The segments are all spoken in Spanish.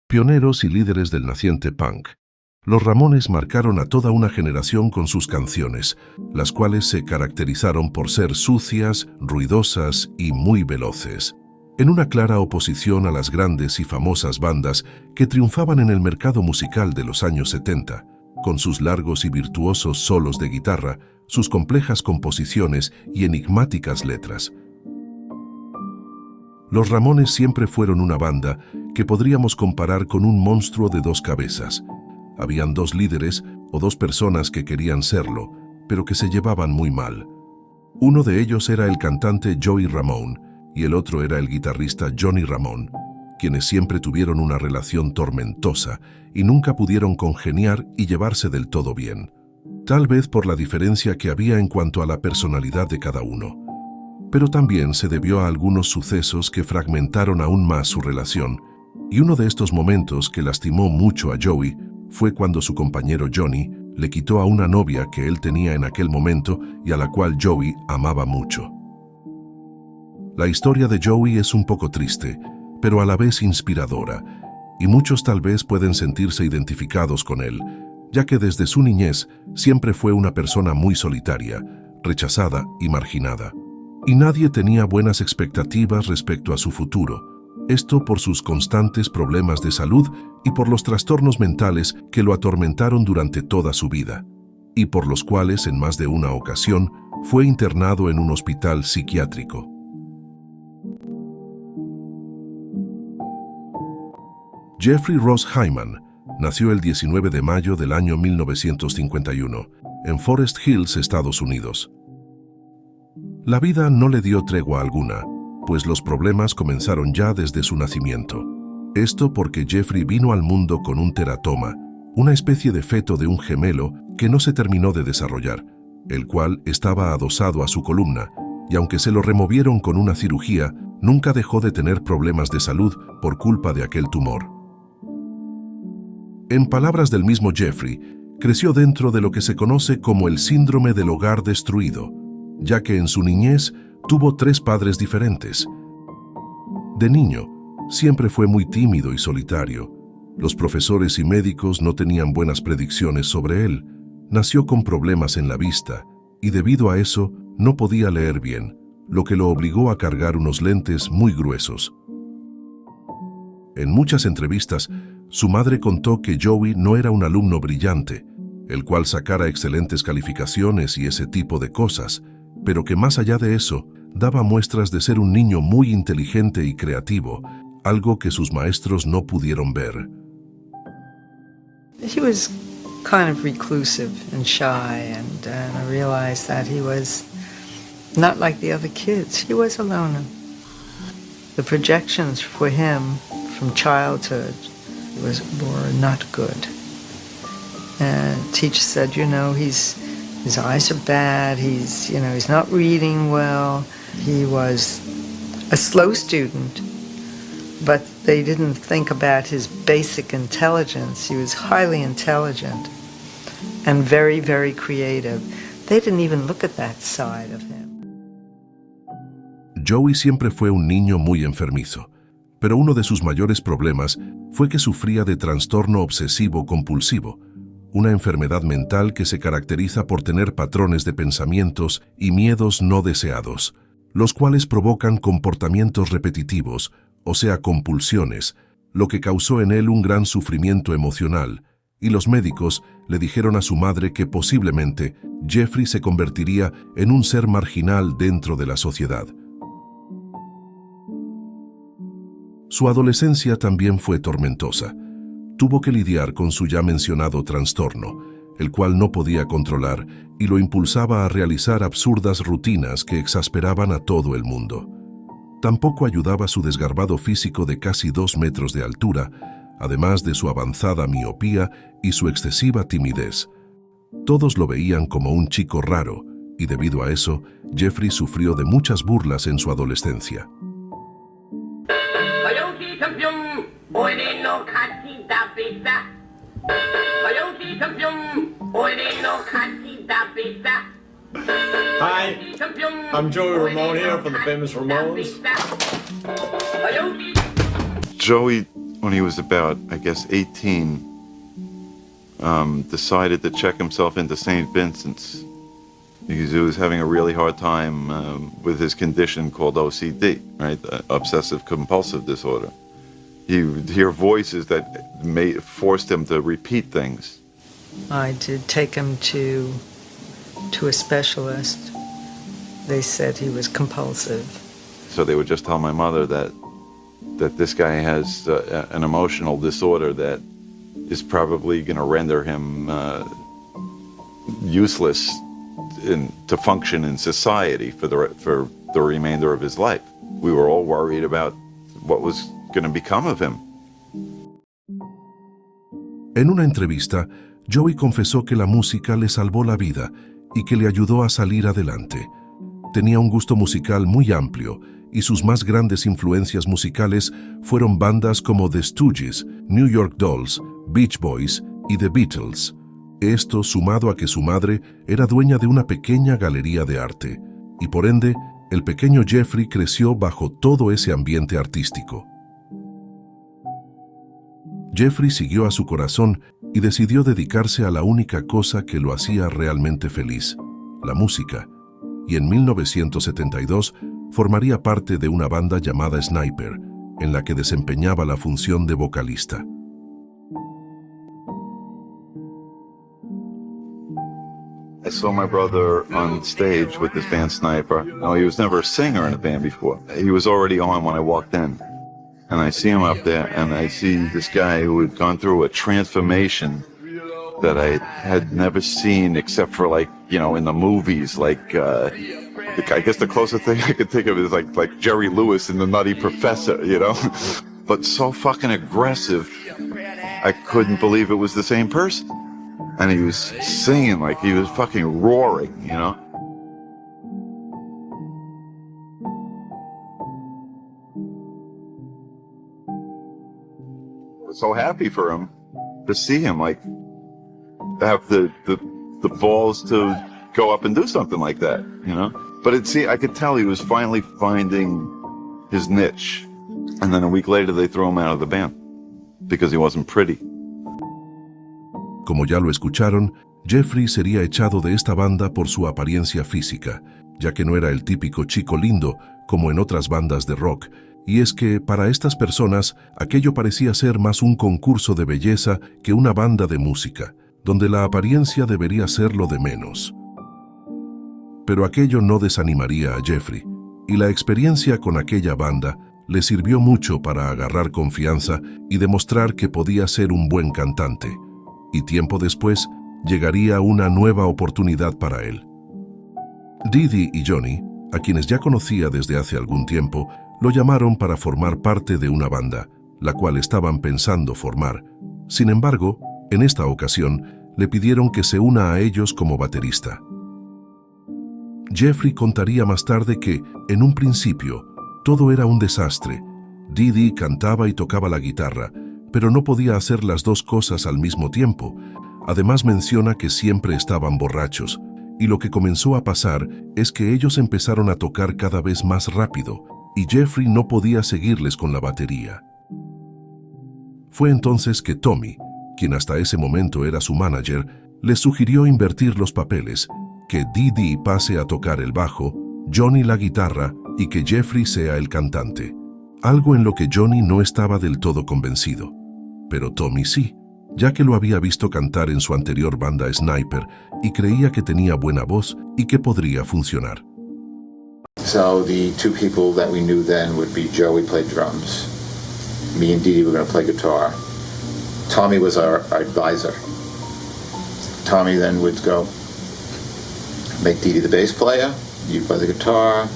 Pioneros y líderes del naciente punk, los Ramones marcaron a toda una generación con sus canciones, las cuales se caracterizaron por ser sucias, ruidosas y muy veloces, en una clara oposición a las grandes y famosas bandas que triunfaban en el mercado musical de los años 70, con sus largos y virtuosos solos de guitarra, sus complejas composiciones y enigmáticas letras. Los Ramones siempre fueron una banda que podríamos comparar con un monstruo de dos cabezas. Habían dos líderes o dos personas que querían serlo, pero que se llevaban muy mal. Uno de ellos era el cantante Joey Ramone y el otro era el guitarrista Johnny Ramone, quienes siempre tuvieron una relación tormentosa y nunca pudieron congeniar y llevarse del todo bien. Tal vez por la diferencia que había en cuanto a la personalidad de cada uno. Pero también se debió a algunos sucesos que fragmentaron aún más su relación, y uno de estos momentos que lastimó mucho a Joey fue cuando su compañero Johnny le quitó a una novia que él tenía en aquel momento y a la cual Joey amaba mucho. La historia de Joey es un poco triste, pero a la vez inspiradora, y muchos tal vez pueden sentirse identificados con él, ya que desde su niñez siempre fue una persona muy solitaria, rechazada y marginada. Y nadie tenía buenas expectativas respecto a su futuro, esto por sus constantes problemas de salud y por los trastornos mentales que lo atormentaron durante toda su vida, y por los cuales en más de una ocasión fue internado en un hospital psiquiátrico. Jeffrey Ross Hyman nació el 19 de mayo del año 1951 en Forest Hills, Estados Unidos. La vida no le dio tregua alguna, pues los problemas comenzaron ya desde su nacimiento. Esto porque Jeffrey vino al mundo con un teratoma, una especie de feto de un gemelo que no se terminó de desarrollar, el cual estaba adosado a su columna, y aunque se lo removieron con una cirugía, nunca dejó de tener problemas de salud por culpa de aquel tumor. En palabras del mismo Jeffrey, creció dentro de lo que se conoce como el síndrome del hogar destruido, ya que en su niñez tuvo 3 padres diferentes. De niño, siempre fue muy tímido y solitario. Los profesores y médicos no tenían buenas predicciones sobre él. Nació con problemas en la vista y debido a eso no podía leer bien, lo que lo obligó a cargar unos lentes muy gruesos. En muchas entrevistas, su madre contó que Joey no era un alumno brillante, el cual sacara excelentes calificaciones y ese tipo de cosas, pero que más allá de eso, daba muestras de ser un niño muy inteligente y creativo, algo que sus maestros no pudieron ver. He was kind of reclusive and shy, and I realized that he was not like the other kids. He was a loner. The projections for him from childhood were not good. And teacher said, his eyes are bad, he's not reading well. He was a slow student, but they didn't think about his basic intelligence. He was highly intelligent and very, very creative. They didn't even look at that side of him. Joey siempre fue un niño muy enfermizo, pero uno de sus mayores problemas fue que sufría de trastorno obsesivo-compulsivo, una enfermedad mental que se caracteriza por tener patrones de pensamientos y miedos no deseados, los cuales provocan comportamientos repetitivos, o sea, compulsiones, lo que causó en él un gran sufrimiento emocional, y los médicos le dijeron a su madre que posiblemente Jeffrey se convertiría en un ser marginal dentro de la sociedad. Su adolescencia también fue tormentosa. Tuvo que lidiar con su ya mencionado trastorno, el cual no podía controlar y lo impulsaba a realizar absurdas rutinas que exasperaban a todo el mundo. Tampoco ayudaba su desgarbado físico de casi 2 metros de altura, además de su avanzada miopía y su excesiva timidez. Todos lo veían como un chico raro, y debido a eso, Jeffrey sufrió de muchas burlas en su adolescencia. Hi, I'm Joey Ramone here from the famous Ramones. Joey when he was about, I guess, 18, decided to check himself into St. Vincent's because he was having a really hard time with his condition called OCD, right? Obsessive compulsive disorder. He would hear voices that forced him to repeat things. I did take him to a specialist. They said he was compulsive. So they would just tell my mother that this guy has an emotional disorder that is probably going to render him useless to function in society for the remainder of his life. We were all worried about what was going to become of him. En una entrevista, Joey confesó que la música le salvó la vida y que le ayudó a salir adelante. Tenía un gusto musical muy amplio y sus más grandes influencias musicales fueron bandas como The Stooges, New York Dolls, Beach Boys y The Beatles. Esto sumado a que su madre era dueña de una pequeña galería de arte, y por ende, el pequeño Jeffrey creció bajo todo ese ambiente artístico. Jeffrey siguió a su corazón y decidió dedicarse a la única cosa que lo hacía realmente feliz, la música, y en 1972 formaría parte de una banda llamada Sniper, en la que desempeñaba la función de vocalista. I saw my brother on stage with this band Sniper. No, he was never a singer in a band before. He was already on when I walked in. And I see him up there, and I see this guy who had gone through a transformation that I had never seen except for, like, you know, in the movies. Like, I guess the closest thing I could think of is like Jerry Lewis in The Nutty Professor, you know? But so fucking aggressive, I couldn't believe it was the same person. And he was singing like he was fucking roaring, you know? I was so happy for him to see him, like, have the balls to go up and do something like that, you know? But I could tell he was finally finding his niche. And then a week later they threw him out of the band because he wasn't pretty. Como ya lo escucharon, Jeffrey sería echado de esta banda por su apariencia física, ya que no era el típico chico lindo como en otras bandas de rock, y es que para estas personas aquello parecía ser más un concurso de belleza que una banda de música, donde la apariencia debería ser lo de menos. Pero aquello no desanimaría a Jeffrey, y la experiencia con aquella banda le sirvió mucho para agarrar confianza y demostrar que podía ser un buen cantante. Y tiempo después llegaría una nueva oportunidad para él. Dee Dee y Johnny, a quienes ya conocía desde hace algún tiempo, lo llamaron para formar parte de una banda, la cual estaban pensando formar. Sin embargo, en esta ocasión, le pidieron que se una a ellos como baterista. Jeffrey contaría más tarde que, en un principio, todo era un desastre. Dee Dee cantaba y tocaba la guitarra, pero no podía hacer las dos cosas al mismo tiempo. Además menciona que siempre estaban borrachos, y lo que comenzó a pasar es que ellos empezaron a tocar cada vez más rápido, y Jeffrey no podía seguirles con la batería. Fue entonces que Tommy, quien hasta ese momento era su manager, les sugirió invertir los papeles, que Dee Dee pase a tocar el bajo, Johnny la guitarra y que Jeffrey sea el cantante. Algo en lo que Johnny no estaba del todo convencido. Pero Tommy sí, ya que lo había visto cantar en su anterior banda Sniper y creía que tenía buena voz y que podría funcionar. So the two people that we knew then would be Joey played drums. Me and Dee Dee were going to play guitar. Tommy was our advisor. Tommy then would go make Dee Dee the bass player, you play the guitar.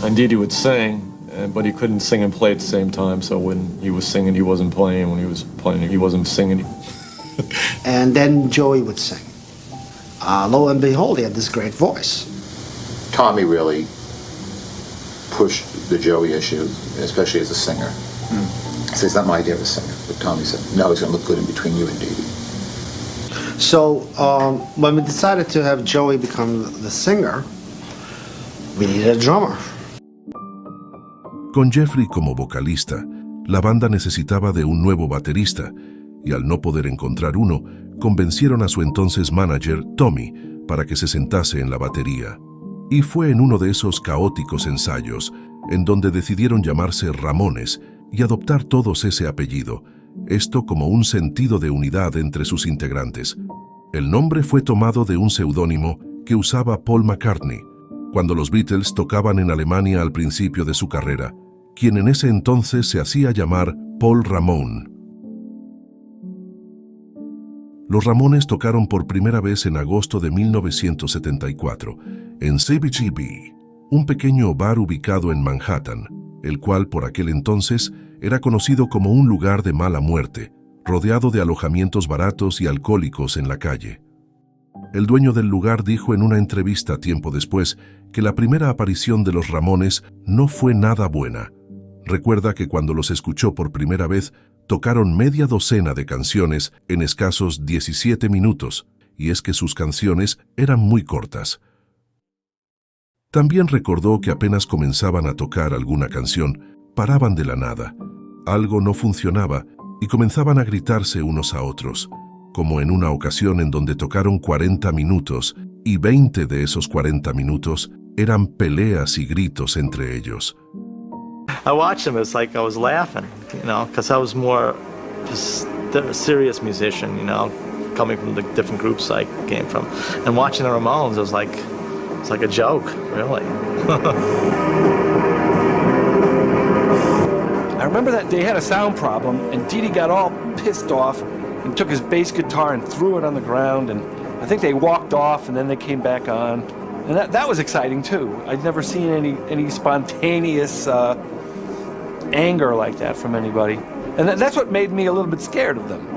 And Dee Dee would sing, but he couldn't sing and play at the same time, so when he was singing, he wasn't playing. When he was playing, he wasn't singing. And then Joey would sing. Lo and behold, he had this great voice. Tommy really pushed the Joey issue, especially as a singer. He says, it's not my idea of a singer, but Tommy said, no, he's going to look good in between you and Dee Dee. So when we decided to have Joey become the singer, we needed a drummer. Con Jeffrey como vocalista, La banda necesitaba de un nuevo baterista, y al no poder encontrar uno, convencieron a su entonces manager, Tommy, para que se sentase en la batería. Y fue en uno de esos caóticos ensayos, en donde decidieron llamarse Ramones y adoptar todos ese apellido, esto como un sentido de unidad entre sus integrantes. El nombre fue tomado de un seudónimo que usaba Paul McCartney, cuando los Beatles tocaban en Alemania al principio de su carrera, quien en ese entonces se hacía llamar Paul Ramone. Los Ramones tocaron por primera vez en agosto de 1974 en CBGB, un pequeño bar ubicado en Manhattan, el cual por aquel entonces era conocido como un lugar de mala muerte, rodeado de alojamientos baratos y alcohólicos en la calle. El dueño del lugar dijo en una entrevista tiempo después que la primera aparición de los Ramones no fue nada buena. Recuerda que cuando los escuchó por primera vez, tocaron media docena de canciones en escasos 17 minutos, y es que sus canciones eran muy cortas. También recordó que apenas comenzaban a tocar alguna canción, paraban de la nada. Algo no funcionaba y comenzaban a gritarse unos a otros, como en una ocasión en donde tocaron 40 minutos y 20 de esos 40 minutos eran peleas y gritos entre ellos. I watched him, it's like I was laughing, because I was more just a serious musician, coming from the different groups I came from. And watching the Ramones, it's like a joke, really. I remember that they had a sound problem, and Dee Dee got all pissed off and took his bass guitar and threw it on the ground, and I think they walked off and then they came back on. And that was exciting too. I'd never seen any spontaneous anger like that from anybody. And that's what made me a little bit scared of them.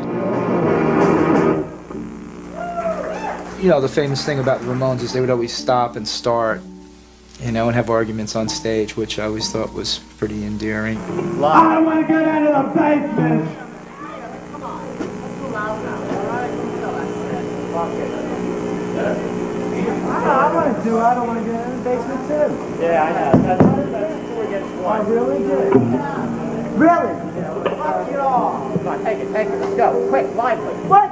The famous thing about the Ramones is they would always stop and start, and have arguments on stage, which I always thought was pretty endearing. I want to go down to the basement! I want to I don't want to get in the basement too. Yeah, I know. That's where it gets one. I really did. Really? Fuck it all. Come on, take it, let's go. Quick, lively. What?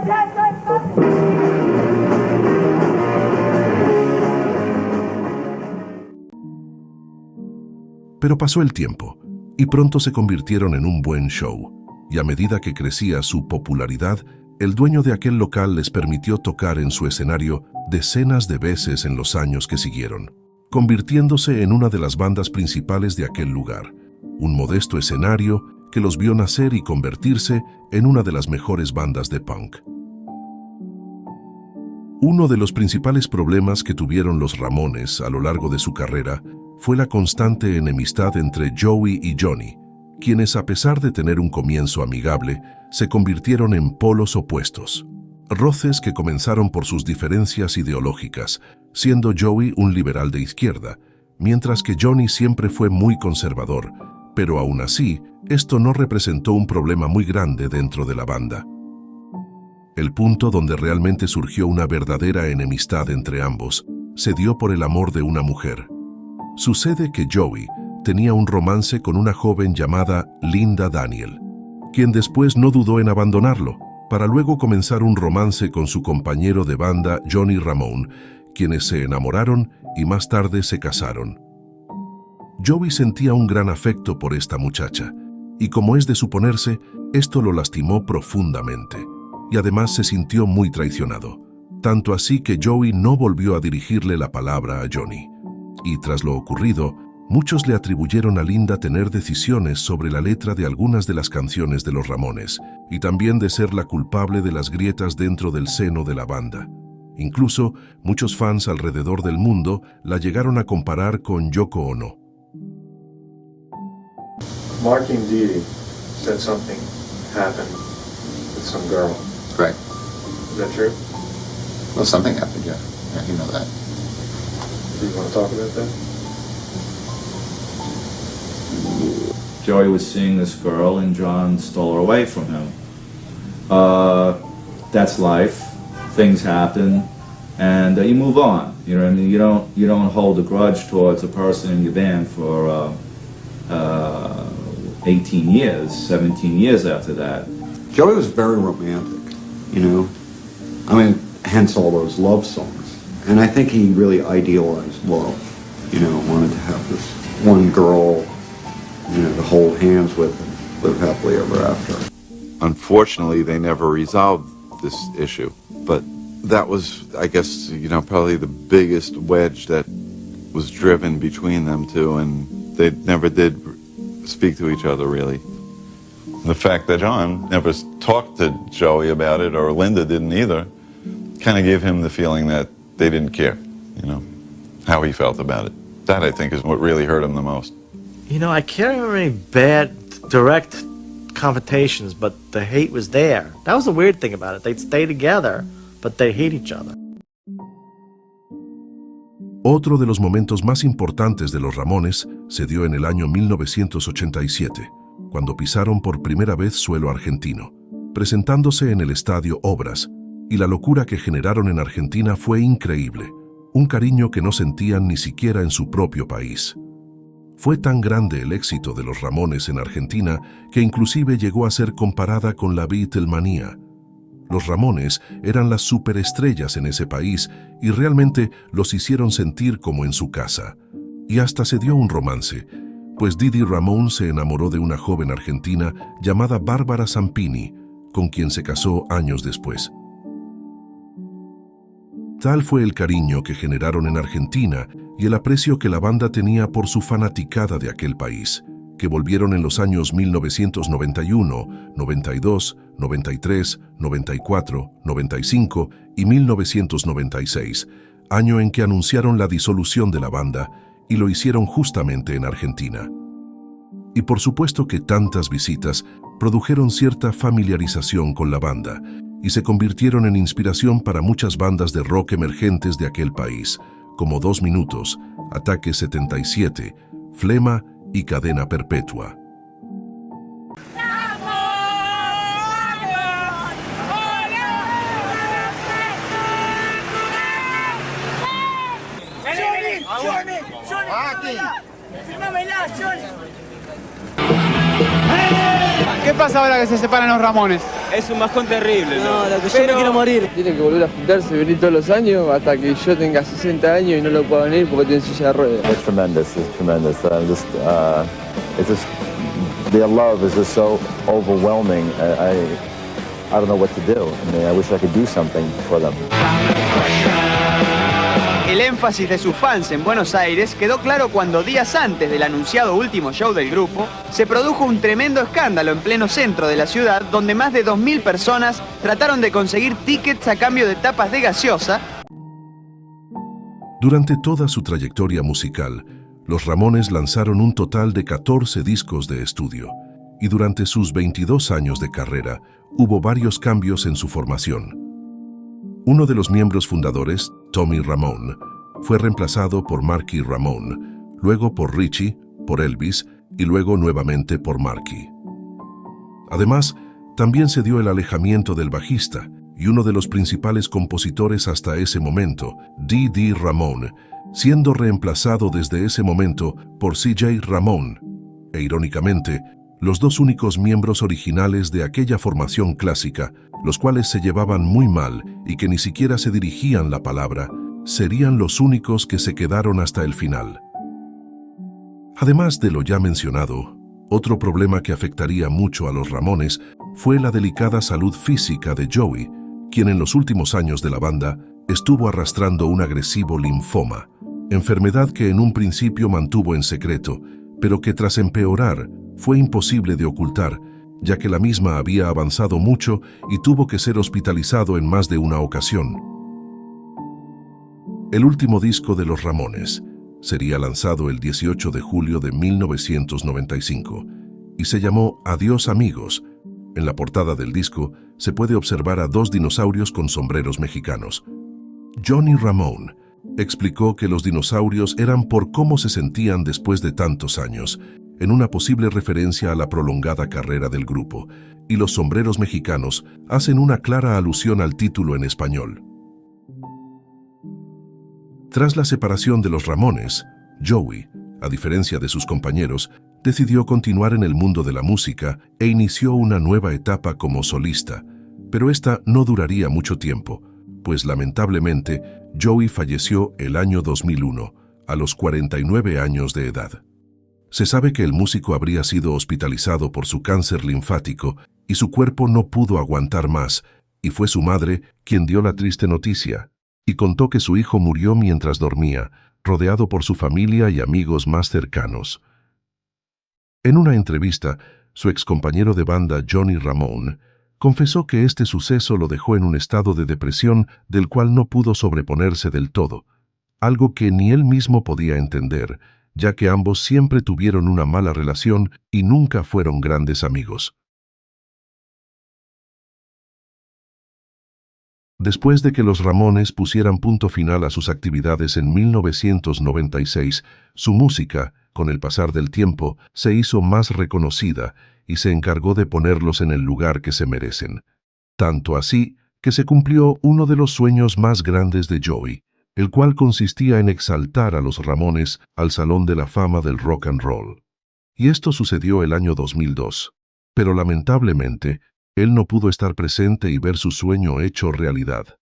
Pero pasó el tiempo, y pronto se convirtieron en un buen show, y a medida que crecía su popularidad, el dueño de aquel local les permitió tocar en su escenario decenas de veces en los años que siguieron, convirtiéndose en una de las bandas principales de aquel lugar, un modesto escenario que los vio nacer y convertirse en una de las mejores bandas de punk. Uno de los principales problemas que tuvieron los Ramones a lo largo de su carrera fue la constante enemistad entre Joey y Johnny, quienes a pesar de tener un comienzo amigable, se convirtieron en polos opuestos. Roces que comenzaron por sus diferencias ideológicas, siendo Joey un liberal de izquierda, mientras que Johnny siempre fue muy conservador, pero aún así, esto no representó un problema muy grande dentro de la banda. El punto donde realmente surgió una verdadera enemistad entre ambos se dio por el amor de una mujer. Sucede que Joey tenía un romance con una joven llamada Linda Daniel, quien después no dudó en abandonarlo, para luego comenzar un romance con su compañero de banda Johnny Ramone, quienes se enamoraron y más tarde se casaron. Joey sentía un gran afecto por esta muchacha, y como es de suponerse, esto lo lastimó profundamente, y además se sintió muy traicionado, tanto así que Joey no volvió a dirigirle la palabra a Johnny. Y tras lo ocurrido, muchos le atribuyeron a Linda tener decisiones sobre la letra de algunas de las canciones de los Ramones, y también de ser la culpable de las grietas dentro del seno de la banda. Incluso, muchos fans alrededor del mundo la llegaron a comparar con Yoko Ono. Marky and Dee Dee said something happened with some girl. Right. Is that true? Well, something happened, yeah. Yeah, you know that. Do you want to talk about that? Joey was seeing this girl and John stole her away from him. That's life. Things happen, and you move on. You know what I mean? You don't hold a grudge towards a person in your band for 18 years, 17 years after that. Joey was very romantic, you know. I mean, hence all those love songs. And I think he really idealized love, you know, wanted to have this one girl, you know, to hold hands with and live happily ever after. Unfortunately, they never resolved this issue, but that was, I guess, you know, probably the biggest wedge that was driven between them two, and they never did speak to each other, really. The fact that John never talked to Joey about it, or Linda didn't either, kind of gave him the feeling that they didn't care, you know, how he felt about it. That, I think, is what really hurt him the most. You know, I can't remember any bad, direct confrontations, but the hate was there. That was the weird thing about it. They'd stay together, but they hate each other. Otro de los momentos más importantes de los Ramones se dio en el año 1987, cuando pisaron por primera vez suelo argentino, presentándose en el estadio Obras, y la locura que generaron en Argentina fue increíble, un cariño que no sentían ni siquiera en su propio país. Fue tan grande el éxito de los Ramones en Argentina que inclusive llegó a ser comparada con la Beatlemanía. Los Ramones eran las superestrellas en ese país y realmente los hicieron sentir como en su casa. Y hasta se dio un romance, pues Didi Ramón se enamoró de una joven argentina llamada Bárbara Zampini, con quien se casó años después. Tal fue el cariño que generaron en Argentina y el aprecio que la banda tenía por su fanaticada de aquel país, que volvieron en los años 1991, 92, 93, 94, 95 y 1996, año en que anunciaron la disolución de la banda, y lo hicieron justamente en Argentina. Y por supuesto que tantas visitas produjeron cierta familiarización con la banda y se convirtieron en inspiración para muchas bandas de rock emergentes de aquel país, como 2 Minutos, Ataque 77, Flema y Cadena Perpetua. ¿Qué pasa ahora que se separan los Ramones? Es un bajón terrible, ¿no? Lo que yo me quiero morir. Tienen que volver a juntarse y venir todos los años hasta que yo tenga 60 años y no lo pueda venir porque tiene silla de ruedas. It's tremendous. It's tremendous. It's just their love is just so overwhelming. I don't know what to do. I mean, I wish I could do something for them. El énfasis de sus fans en Buenos Aires quedó claro cuando días antes del anunciado último show del grupo, se produjo un tremendo escándalo en pleno centro de la ciudad donde más de 2.000 personas trataron de conseguir tickets a cambio de tapas de gaseosa. Durante toda su trayectoria musical, los Ramones lanzaron un total de 14 discos de estudio, y durante sus 22 años de carrera hubo varios cambios en su formación. Uno de los miembros fundadores, Tommy Ramone, fue reemplazado por Marky Ramone, luego por Richie, por Elvis y luego nuevamente por Marky. Además, también se dio el alejamiento del bajista y uno de los principales compositores hasta ese momento, Didi Ramone, siendo reemplazado desde ese momento por CJ Ramone. E irónicamente, los dos únicos miembros originales de aquella formación clásica, los cuales se llevaban muy mal y que ni siquiera se dirigían la palabra, serían los únicos que se quedaron hasta el final. Además de lo ya mencionado, otro problema que afectaría mucho a los Ramones fue la delicada salud física de Joey, quien en los últimos años de la banda estuvo arrastrando un agresivo linfoma, enfermedad que en un principio mantuvo en secreto, pero que tras empeorar fue imposible de ocultar, ya que la misma había avanzado mucho y tuvo que ser hospitalizado en más de una ocasión. El último disco de los Ramones sería lanzado el 18 de julio de 1995 y se llamó Adiós Amigos. En la portada del disco se puede observar a 2 dinosaurios con sombreros mexicanos. Johnny Ramone explicó que los dinosaurios eran por cómo se sentían después de tantos años, en una posible referencia a la prolongada carrera del grupo, y los sombreros mexicanos hacen una clara alusión al título en español. Tras la separación de los Ramones, Joey, a diferencia de sus compañeros, decidió continuar en el mundo de la música e inició una nueva etapa como solista, pero esta no duraría mucho tiempo, pues lamentablemente Joey falleció el año 2001, a los 49 años de edad. Se sabe que el músico habría sido hospitalizado por su cáncer linfático y su cuerpo no pudo aguantar más, y fue su madre quien dio la triste noticia, y contó que su hijo murió mientras dormía, rodeado por su familia y amigos más cercanos. En una entrevista, su excompañero de banda Johnny Ramone confesó que este suceso lo dejó en un estado de depresión del cual no pudo sobreponerse del todo, algo que ni él mismo podía entender, ya que ambos siempre tuvieron una mala relación y nunca fueron grandes amigos. Después de que los Ramones pusieran punto final a sus actividades en 1996, su música, con el pasar del tiempo, se hizo más reconocida y se encargó de ponerlos en el lugar que se merecen. Tanto así que se cumplió uno de los sueños más grandes de Joey, el cual consistía en exaltar a los Ramones al Salón de la Fama del Rock and Roll. Y esto sucedió el año 2002. Pero lamentablemente, él no pudo estar presente y ver su sueño hecho realidad.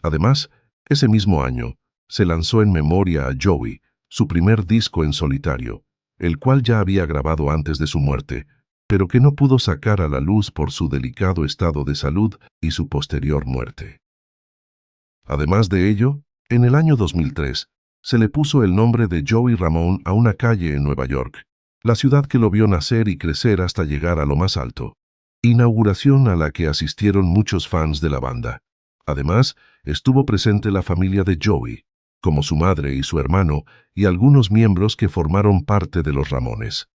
Además, ese mismo año, se lanzó en memoria a Joey, su primer disco en solitario, el cual ya había grabado antes de su muerte, pero que no pudo sacar a la luz por su delicado estado de salud y su posterior muerte. Además de ello, en el año 2003, se le puso el nombre de Joey Ramone a una calle en Nueva York, la ciudad que lo vio nacer y crecer hasta llegar a lo más alto. Inauguración a la que asistieron muchos fans de la banda. Además, estuvo presente la familia de Joey, como su madre y su hermano, y algunos miembros que formaron parte de los Ramones.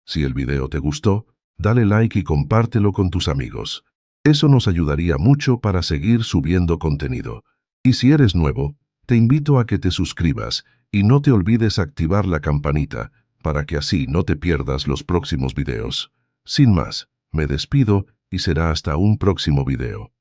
Si el video te gustó, dale like y compártelo con tus amigos. Eso nos ayudaría mucho para seguir subiendo contenido. Y si eres nuevo, te invito a que te suscribas y no te olvides activar la campanita para que así no te pierdas los próximos videos. Sin más, me despido y será hasta un próximo video.